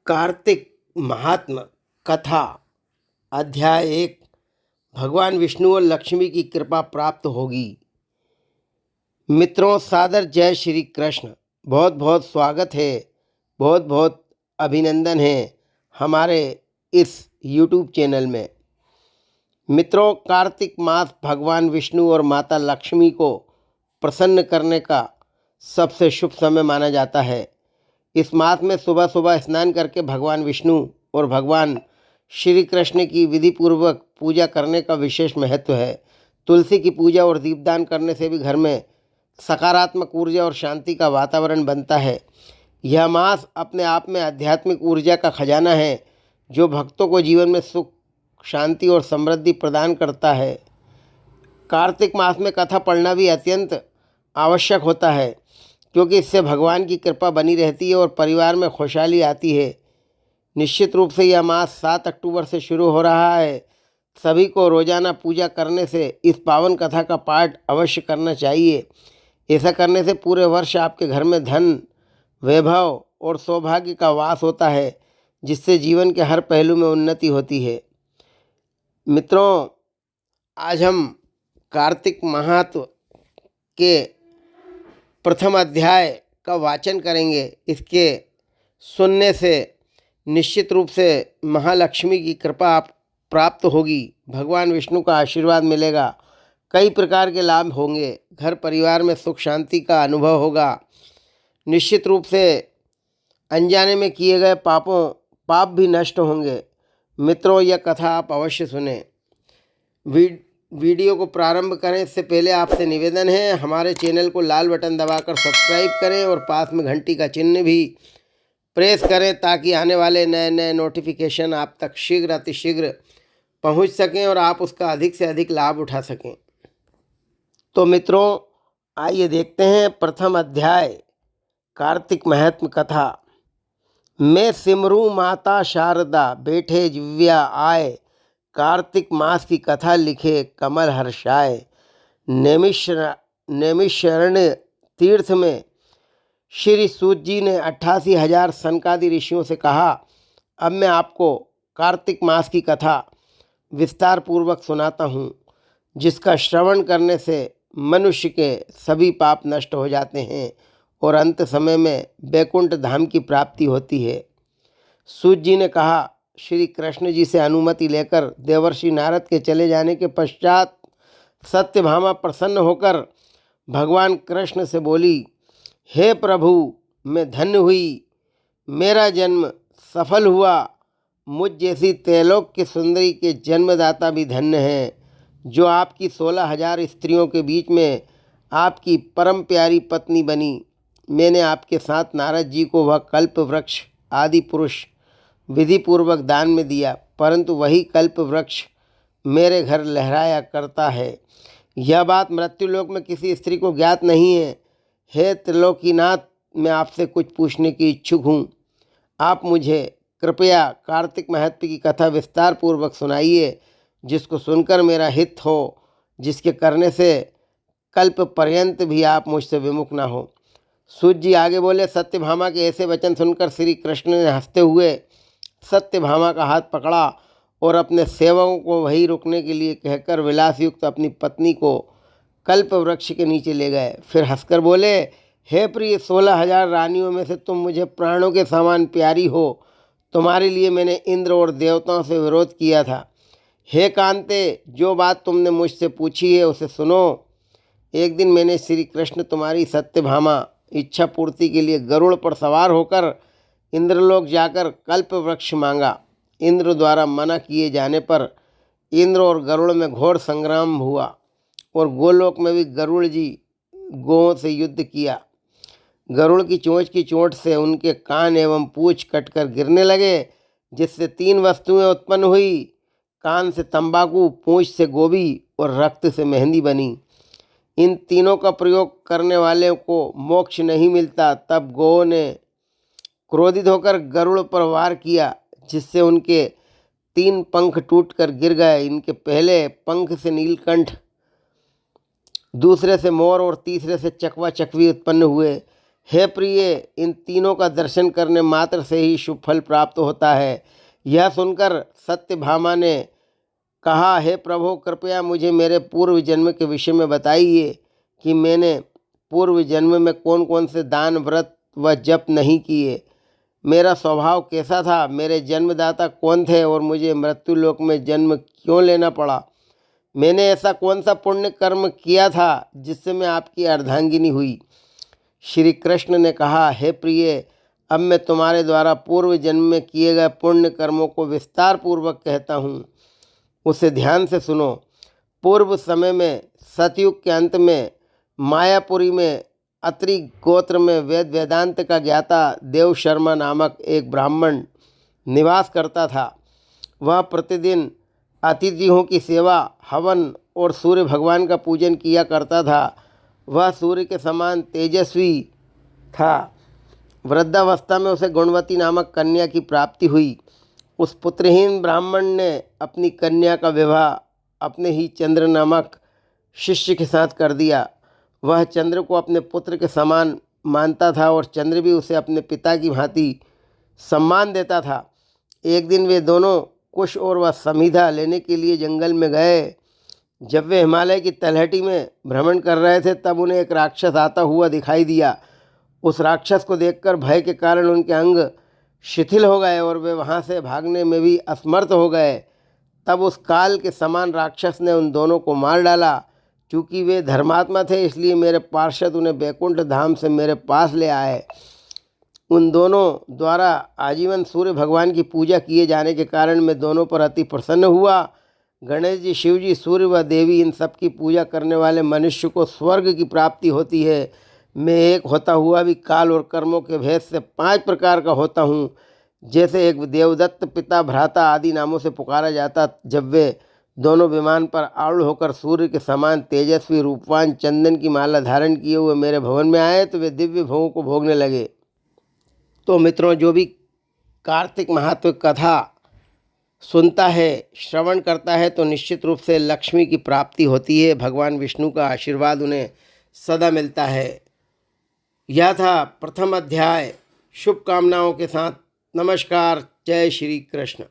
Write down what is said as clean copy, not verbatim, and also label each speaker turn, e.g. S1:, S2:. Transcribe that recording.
S1: कार्तिक महात्म कथा अध्याय 1। भगवान विष्णु और लक्ष्मी की कृपा प्राप्त होगी। मित्रों, सादर जय श्री कृष्ण। बहुत बहुत स्वागत है, बहुत बहुत अभिनंदन है हमारे इस YouTube चैनल में। मित्रों, कार्तिक मास भगवान विष्णु और माता लक्ष्मी को प्रसन्न करने का सबसे शुभ समय माना जाता है। इस मास में सुबह सुबह स्नान करके भगवान विष्णु और भगवान श्री कृष्ण की विधि पूर्वक पूजा करने का विशेष महत्व है। तुलसी की पूजा और दीपदान करने से भी घर में सकारात्मक ऊर्जा और शांति का वातावरण बनता है। यह मास अपने आप में आध्यात्मिक ऊर्जा का खजाना है, जो भक्तों को जीवन में सुख, शांति और समृद्धि प्रदान करता है। कार्तिक मास में कथा पढ़ना भी अत्यंत आवश्यक होता है, क्योंकि इससे भगवान की कृपा बनी रहती है और परिवार में खुशहाली आती है। निश्चित रूप से यह मास 7 अक्टूबर से शुरू हो रहा है। सभी को रोजाना पूजा करने से इस पावन कथा का पाठ अवश्य करना चाहिए। ऐसा करने से पूरे वर्ष आपके घर में धन, वैभव और सौभाग्य का वास होता है, जिससे जीवन के हर पहलू में उन्नति होती है। मित्रों, आज हम कार्तिक महात्म के प्रथम अध्याय का वाचन करेंगे। इसके सुनने से निश्चित रूप से महालक्ष्मी की कृपा आप प्राप्त होगी, भगवान विष्णु का आशीर्वाद मिलेगा, कई प्रकार के लाभ होंगे, घर परिवार में सुख शांति का अनुभव होगा। निश्चित रूप से अनजाने में किए गए पाप भी नष्ट होंगे। मित्रों, यह कथा आप अवश्य सुने। वीडियो को प्रारंभ करें इससे पहले आपसे निवेदन है, हमारे चैनल को लाल बटन दबाकर सब्सक्राइब करें और पास में घंटी का चिन्ह भी प्रेस करें, ताकि आने वाले नए नए नोटिफिकेशन आप तक शीघ्र अतिशीघ्र पहुंच सकें और आप उसका अधिक से अधिक लाभ उठा सकें। तो मित्रों, आइए देखते हैं प्रथम अध्याय कार्तिक महात्म कथा। मैं सिमरू माता शारदा, बैठे जिव्या आए, कार्तिक मास की कथा लिखे कमल हर्षाए। नैमिषारण्य तीर्थ में श्री सूत जी ने 88,000 सनकादि ऋषियों से कहा, अब मैं आपको कार्तिक मास की कथा विस्तार पूर्वक सुनाता हूँ, जिसका श्रवण करने से मनुष्य के सभी पाप नष्ट हो जाते हैं और अंत समय में वैकुंठ धाम की प्राप्ति होती है। सूत जी ने कहा, श्री कृष्ण जी से अनुमति लेकर देवर्षि नारद के चले जाने के पश्चात सत्यभामा प्रसन्न होकर भगवान कृष्ण से बोली, हे प्रभु, मैं धन्य हुई, मेरा जन्म सफल हुआ। मुझ जैसी त्रैलोक की सुंदरी के जन्मदाता भी धन्य हैं, जो आपकी 16,000 स्त्रियों के बीच में आपकी परम प्यारी पत्नी बनी। मैंने आपके साथ नारद जी को वह कल्प वृक्ष आदि पुरुष विधि पूर्वक दान में दिया, परंतु वही कल्प वृक्ष मेरे घर लहराया करता है। यह बात मृत्युलोक में किसी स्त्री को ज्ञात नहीं है। हे त्रिलोकीनाथ, मैं आपसे कुछ पूछने की इच्छुक हूँ। आप मुझे कृपया कार्तिक महात्म्य की कथा विस्तार पूर्वक सुनाइए, जिसको सुनकर मेरा हित हो, जिसके करने से कल्प पर्यंत भी आप मुझसे विमुख ना हो। सूत जी आगे बोले, सत्यभामा के ऐसे वचन सुनकर श्री कृष्ण ने हंसते हुए सत्यभामा का हाथ पकड़ा और अपने सेवकों को वहीं रुकने के लिए कहकर विलास युक्त अपनी पत्नी को कल्प वृक्ष के नीचे ले गए। फिर हंसकर बोले, हे प्रिय, 16,000 रानियों में से तुम मुझे प्राणों के समान प्यारी हो। तुम्हारे लिए मैंने इंद्र और देवताओं से विरोध किया था। हे कांते, जो बात तुमने मुझसे पूछी है उसे सुनो। एक दिन मैंने श्री कृष्ण तुम्हारी सत्यभामा इच्छा पूर्ति के लिए गरुड़ पर सवार होकर इंद्रलोक जाकर कल्प वृक्ष मांगा। इंद्र द्वारा मना किए जाने पर इंद्र और गरुड़ में घोर संग्राम हुआ और गोलोक में भी गरुड़ जी गोओं से युद्ध किया। गरुड़ की चोंच से उनके कान एवं पूंछ कटकर गिरने लगे, जिससे 3 वस्तुएं उत्पन्न हुई। कान से तंबाकू, पूंछ से गोभी और रक्त से मेहंदी बनी। इन तीनों का प्रयोग करने वाले को मोक्ष नहीं मिलता। तब गोओं ने क्रोधित होकर गरुड़ पर वार किया, जिससे उनके 3 पंख टूटकर गिर गए। इनके पहले पंख से नीलकंठ, दूसरे से मोर और तीसरे से चकवा चकवी उत्पन्न हुए। हे प्रिय, इन तीनों का दर्शन करने मात्र से ही शुभ फल प्राप्त होता है। यह सुनकर सत्यभामा ने कहा, हे प्रभु, कृपया मुझे मेरे पूर्व जन्म के विषय में बताइए कि मैंने पूर्व जन्म में कौन कौन से दान, व्रत व जप नहीं किए। मेरा स्वभाव कैसा था, मेरे जन्मदाता कौन थे और मुझे मृत्युलोक में जन्म क्यों लेना पड़ा। मैंने ऐसा कौन सा पुण्य कर्म किया था जिससे मैं आपकी अर्धांगिनी हुई। श्री कृष्ण ने कहा, हे प्रिय, अब मैं तुम्हारे द्वारा पूर्व जन्म में किए गए पुण्य कर्मों को विस्तार पूर्वक कहता हूँ, उसे ध्यान से सुनो। पूर्व समय में सतयुग के अंत में मायापुरी में अत्रि गोत्र में वेद वेदांत का ज्ञाता देव शर्मा नामक एक ब्राह्मण निवास करता था। वह प्रतिदिन अतिथियों की सेवा, हवन और सूर्य भगवान का पूजन किया करता था। वह सूर्य के समान तेजस्वी था। वृद्धावस्था में उसे गुणवती नामक कन्या की प्राप्ति हुई। उस पुत्रहीन ब्राह्मण ने अपनी कन्या का विवाह अपने ही चंद्र नामक शिष्य के साथ कर दिया। वह चंद्र को अपने पुत्र के समान मानता था और चंद्र भी उसे अपने पिता की भांति सम्मान देता था। एक दिन वे दोनों कुश और वह समीधा लेने के लिए जंगल में गए। जब वे हिमालय की तलहटी में भ्रमण कर रहे थे, तब उन्हें एक राक्षस आता हुआ दिखाई दिया। उस राक्षस को देखकर भय के कारण उनके अंग शिथिल हो गए और वे वहाँ से भागने में भी असमर्थ हो गए। तब उस काल के समान राक्षस ने उन दोनों को मार डाला। चूँकि वे धर्मात्मा थे, इसलिए मेरे पार्षद उन्हें वैकुंठ धाम से मेरे पास ले आए। उन दोनों द्वारा आजीवन सूर्य भगवान की पूजा किए जाने के कारण मैं दोनों पर अति प्रसन्न हुआ। गणेश जी, शिव जी, सूर्य व देवी, इन सब की पूजा करने वाले मनुष्य को स्वर्ग की प्राप्ति होती है। मैं एक होता हुआ भी काल और कर्मों के भेद से 5 प्रकार का होता हूँ। जैसे एक देवदत्त, पिता, भ्राता आदि नामों से पुकारा जाता। जब वे दोनों विमान पर आरूढ़ होकर सूर्य के समान तेजस्वी, रूपवान, चंदन की माला धारण किए हुए मेरे भवन में आए, तो वे दिव्य भोगों को भोगने लगे। तो मित्रों, जो भी कार्तिक महात्म कथा सुनता है, श्रवण करता है, तो निश्चित रूप से लक्ष्मी की प्राप्ति होती है। भगवान विष्णु का आशीर्वाद उन्हें सदा मिलता है। यह था प्रथम अध्याय। शुभकामनाओं के साथ नमस्कार। जय श्री कृष्ण।